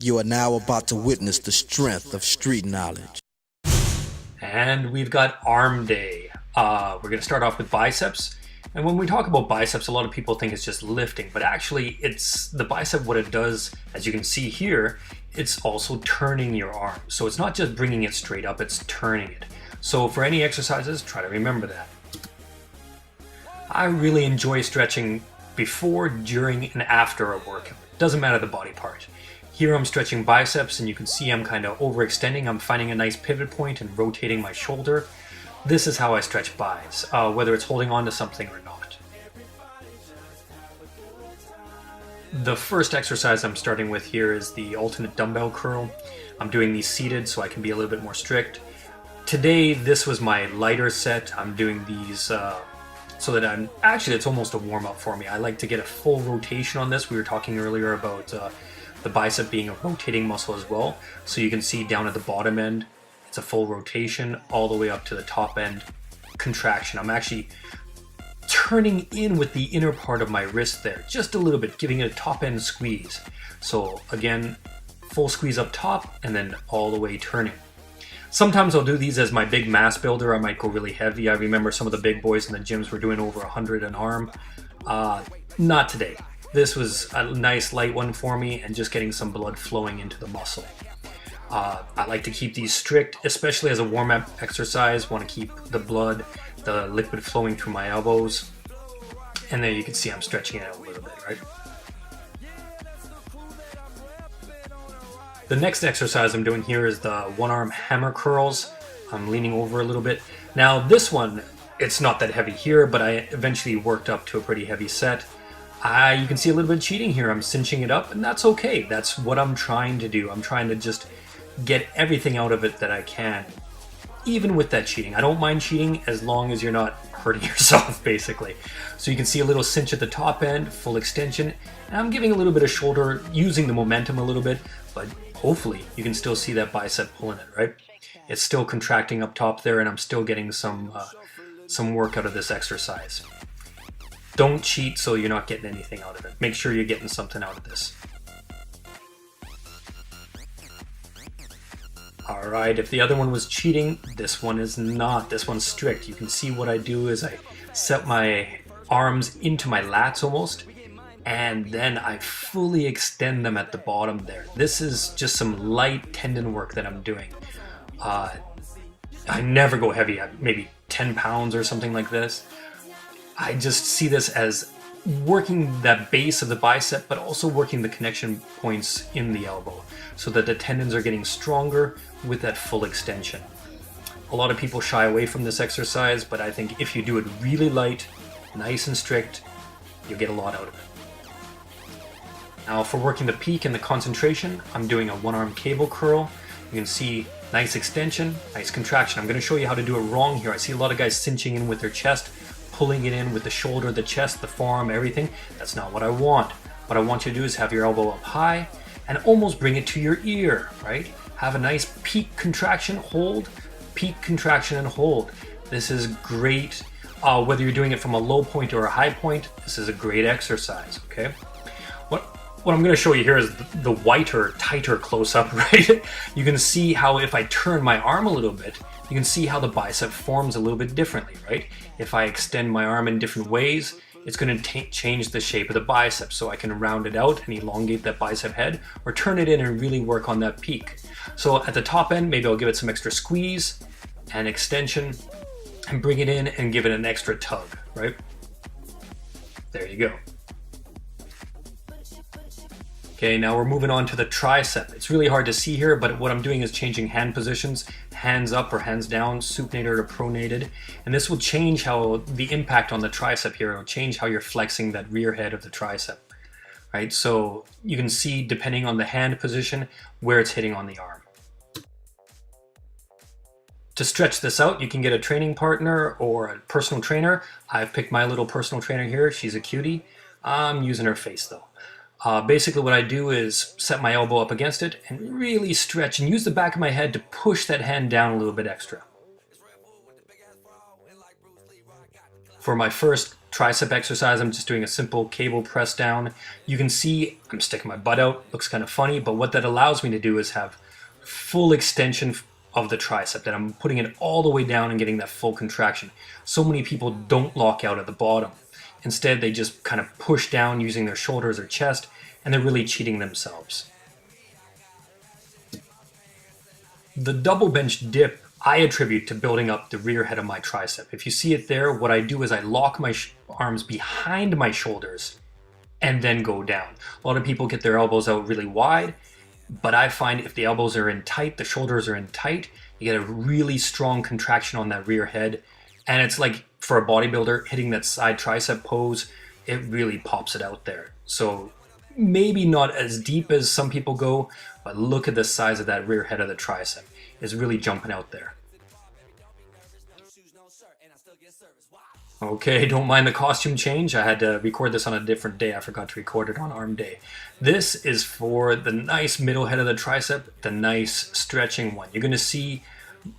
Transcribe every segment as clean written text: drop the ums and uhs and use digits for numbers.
You are now about to witness the strength of street knowledge. And we've got arm day. We're going to start off with biceps. And when we talk about biceps, a lot of people think it's just lifting, but actually it's the bicep. What it does, as you can see here, it's also turning your arm. So it's not just bringing it straight up, it's turning it. So for any exercises, try to remember that. I really enjoy stretching before, during, and after a workout. Doesn't matter the body part. Here I'm stretching biceps and you can see I'm kind of overextending. I'm finding a nice pivot point and rotating my shoulder. This is how I stretch bis, whether it's holding on to something or not. The first exercise I'm starting with here is the alternate dumbbell curl. I'm doing these seated so I can be a little bit more strict. Today, this was my lighter set. I'm doing these so that it's almost a warm-up for me. I like to get a full rotation on this. We were talking earlier about the bicep being a rotating muscle as well. So you can see down at the bottom end, it's a full rotation all the way up to the top end contraction. I'm actually turning in with the inner part of my wrist there, just a little bit, giving it a top end squeeze. So again, full squeeze up top and then all the way turning. Sometimes I'll do these as my big mass builder. I might go really heavy. I remember some of the big boys in the gyms were doing over 100 an arm. Not today. This was a nice light one for me and just getting some blood flowing into the muscle. I like to keep these strict, especially as a warm-up exercise. Want to keep the blood, the liquid flowing through my elbows. And there you can see I'm stretching it out a little bit, right? The next exercise I'm doing here is the one-arm hammer curls. I'm leaning over a little bit. Now this one, it's not that heavy here, but I eventually worked up to a pretty heavy set. You can see a little bit of cheating here. I'm cinching it up, and that's okay. That's what I'm trying to do. I'm trying to just get everything out of it that I can, even with that cheating. I don't mind cheating as long as you're not hurting yourself, basically. So you can see a little cinch at the top end, full extension, and I'm giving a little bit of shoulder, using the momentum a little bit, but hopefully you can still see that bicep pulling it, right? It's still contracting up top there, and I'm still getting some work out of this exercise. Don't cheat so you're not getting anything out of it. Make sure you're getting something out of this. Alright, if the other one was cheating, this one is not. This one's strict. You can see what I do is I set my arms into my lats almost, and then I fully extend them at the bottom there. This is just some light tendon work that I'm doing. I never go heavy, maybe 10 pounds or something like this. I just see this as working that base of the bicep, but also working the connection points in the elbow so that the tendons are getting stronger with that full extension. A lot of people shy away from this exercise, but I think if you do it really light, nice and strict, you'll get a lot out of it. Now for working the peak and the concentration, I'm doing a one-arm cable curl. You can see nice extension, nice contraction. I'm going to show you how to do it wrong here. I see a lot of guys cinching in with their chest, pulling it in with the shoulder, the chest, the forearm, everything. That's not what I want. What I want you to do is have your elbow up high and almost bring it to your ear, right? Have a nice peak contraction, hold, peak contraction and hold. This is great. Whether you're doing it from a low point or a high point, this is a great exercise, okay? What I'm going to show you here is the whiter, tighter close-up, right? You can see how if I turn my arm a little bit, you can see how the bicep forms a little bit differently, right? If I extend my arm in different ways, it's going to change the shape of the bicep, so I can round it out and elongate that bicep head, or turn it in and really work on that peak. So at the top end, maybe I'll give it some extra squeeze and extension and bring it in and give it an extra tug, right? There you go. Okay, now we're moving on to the tricep. It's really hard to see here, but what I'm doing is changing hand positions, hands up or hands down, supinated or pronated, and this will change how the impact on the tricep here. It'll change how you're flexing that rear head of the tricep, right? So you can see, depending on the hand position, where it's hitting on the arm. To stretch this out, you can get a training partner or a personal trainer. I've picked my little personal trainer here. She's a cutie. I'm using her face though. Basically what I do is set my elbow up against it and really stretch and use the back of my head to push that hand down a little bit extra. For my first tricep exercise, I'm just doing a simple cable press down. You can see I'm sticking my butt out, looks kind of funny, but what that allows me to do is have full extension of the tricep, that I'm putting it all the way down and getting that full contraction. So many people don't lock out at the bottom. Instead, they just kind of push down using their shoulders or chest, and they're really cheating themselves. The double bench dip I attribute to building up the rear head of my tricep. If you see it there, what I do is I lock my arms behind my shoulders and then go down. A lot of people get their elbows out really wide, but I find if the elbows are in tight, the shoulders are in tight, you get a really strong contraction on that rear head. And it's like for a bodybuilder hitting that side tricep pose, it really pops it out there. So maybe not as deep as some people go, but look at the size of that rear head of the tricep. It's really jumping out there. Okay, don't mind the costume change. I had to record this on a different day. I forgot to record it on arm day. This is for the nice middle head of the tricep, the nice stretching one. You're going to see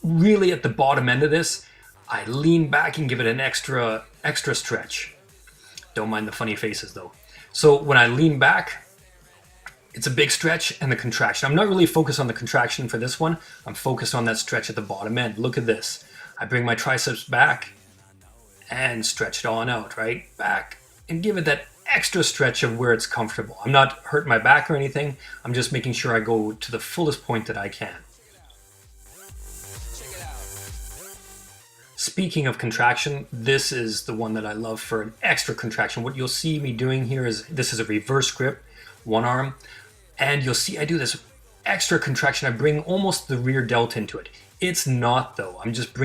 really at the bottom end of this, I lean back and give it an extra stretch. Don't mind the funny faces though. So when I lean back, it's a big stretch and the contraction. I'm not really focused on the contraction for this one. I'm focused on that stretch at the bottom end. Look at this. I bring my triceps back and stretch it on out, right? Back, and give it that extra stretch of where it's comfortable. I'm not hurting my back or anything. I'm just making sure I go to the fullest point that I can. Speaking of contraction, this is the one that I love for an extra contraction. What you'll see me doing here is, this is a reverse grip, one arm, and you'll see I do this extra contraction. I bring almost the rear delt into it. It's not though. I'm just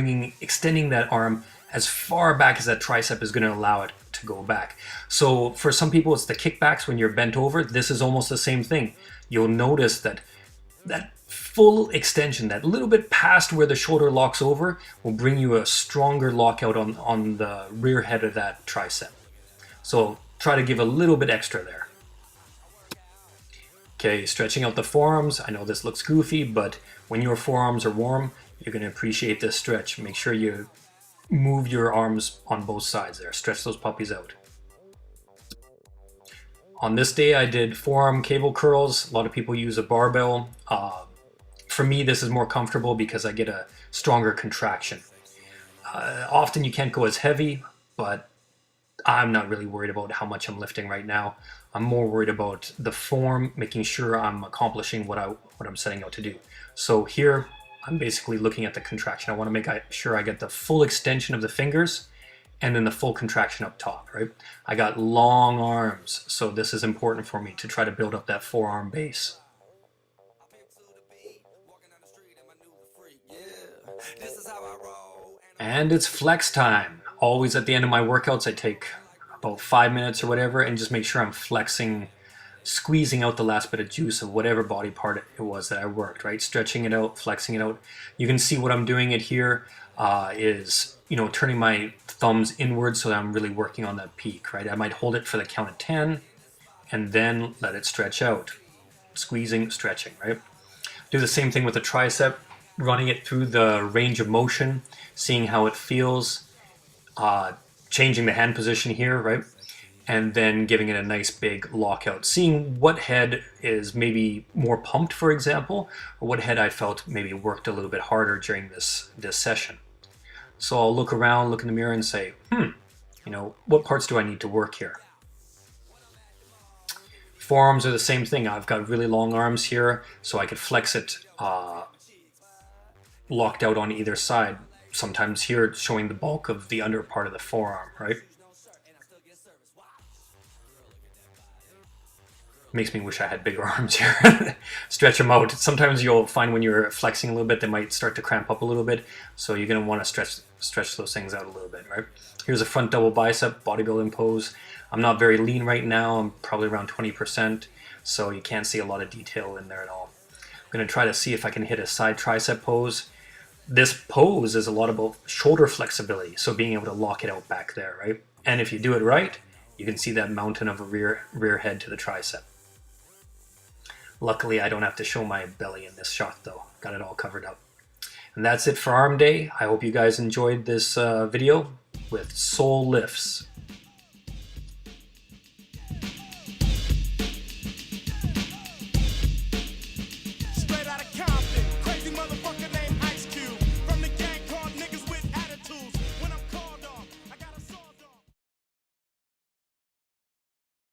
extending that arm as far back as that tricep is going to allow it to go back. So for some people, it's the kickbacks when you're bent over. This is almost the same thing. You'll notice that full extension, that little bit past where the shoulder locks over, will bring you a stronger lockout on the rear head of that tricep. So try to give a little bit extra there. Okay, stretching out the forearms. I know this looks goofy, but when your forearms are warm, you're going to appreciate this stretch. Make sure you move your arms on both sides there. Stretch those puppies out. On this day, I did forearm cable curls. A lot of people use a barbell. For me, this is more comfortable because I get a stronger contraction. Often you can't go as heavy, but I'm not really worried about how much I'm lifting right now. I'm more worried about the form, making sure I'm accomplishing what I'm setting out to do. So here, I'm basically looking at the contraction. I want to make sure I get the full extension of the fingers and then the full contraction up top, right? I got long arms, so this is important for me to try to build up that forearm base. And it's flex time. Always at the end of my workouts, I take about 5 minutes or whatever and just make sure I'm flexing, squeezing out the last bit of juice of whatever body part it was that I worked, right? Stretching it out, flexing it out. You can see what I'm doing it here is, turning my thumbs inwards so that I'm really working on that peak, right? I might hold it for the count of 10 and then let it stretch out. Squeezing, stretching, right? Do the same thing with the tricep, running it through the range of motion, seeing how it feels, changing the hand position here, right? And then giving it a nice big lockout. Seeing what head is maybe more pumped, for example, or what head I felt maybe worked a little bit harder during this session. So I'll look around, look in the mirror and say, what parts do I need to work here? Forearms are the same thing. I've got really long arms here, so I could flex it locked out on either side. Sometimes here it's showing the bulk of the under part of the forearm, right? Makes me wish I had bigger arms here. Stretch them out. Sometimes you'll find when you're flexing a little bit, they might start to cramp up a little bit. So you're going to want to stretch those things out a little bit, right? Here's a front double bicep bodybuilding pose. I'm not very lean right now. I'm probably around 20%. So you can't see a lot of detail in there at all. I'm going to try to see if I can hit a side tricep pose. This pose is a lot about shoulder flexibility. So being able to lock it out back there, right? And if you do it right, you can see that mountain of a rear head to the tricep. Luckily, I don't have to show my belly in this shot though. Got it all covered up. And that's it for arm day. I hope you guys enjoyed this video with Soul Lifts.